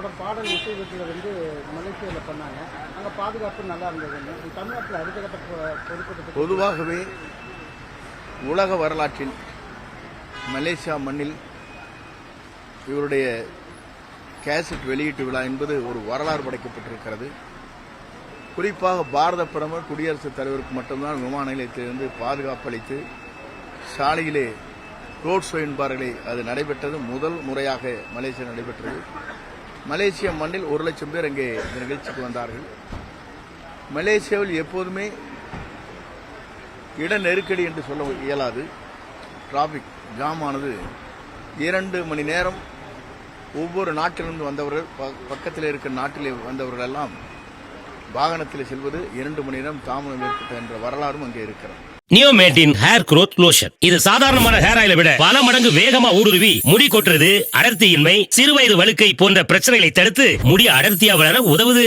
படம் பாடல் இசை விருதுல மலேசியாவில் பண்ணாங்க. அங்கே பாதுகாப்பு நல்லா இருந்ததுன்னு தமிழ்நாட்டில் அடுத்த கட்ட பொறுப்பு. பொதுவாகவே உலக வரலாற்றில் மலேசியா மண்ணில் இவருடைய கேசட் வெளியீட்டு விழா என்பது ஒரு வரலாறு படைக்கப்பட்டிருக்கிறது. குறிப்பாக பாரத பிரதமர் குடியரசுத் தலைவருக்கு மட்டும்தான் விமான நிலையத்திலிருந்து பாதுகாப்பு அளித்து சாலையிலே ரோட் ஷோ என்பார்களே அது நடைபெற்றது முதல் முறையாக மலேசியா நடைபெற்றது. மலேசிய மண்ணில் 1 லட்சம் பேர் அங்கே இந்த நிகழ்ச்சிக்கு வந்தார்கள். மலேசியாவில் எப்போதுமே இட நெருக்கடி என்று சொல்ல இயலாது. டிராபிக் ஜாம் ஆனது 2 மணி நேரம் ஒவ்வொரு நாட்டிலிருந்து வந்தவர்கள் பக்கத்தில் இருக்கிற நாட்டிலே வந்தவர்கள் எல்லாம் வாகனத்தில் செல்வது 2 மணி நேரம் தாமதம் ஏற்பட்ட என்ற வரலாறும் அங்கே இருக்கிறது. நியோமேட்டின் ஹேர் குரோத் லோஷன் இது சாதாரணமான ஹேர் ஆயிலை விட பல மடங்கு வேகமா ஊடுருவி முடி கொட்டுறது, அடர்த்தியின்மை, சிறுவயது வழுக்கை போன்ற பிரச்சனைகளை தடுத்து முடி அடர்த்தியா வளர உதவுது.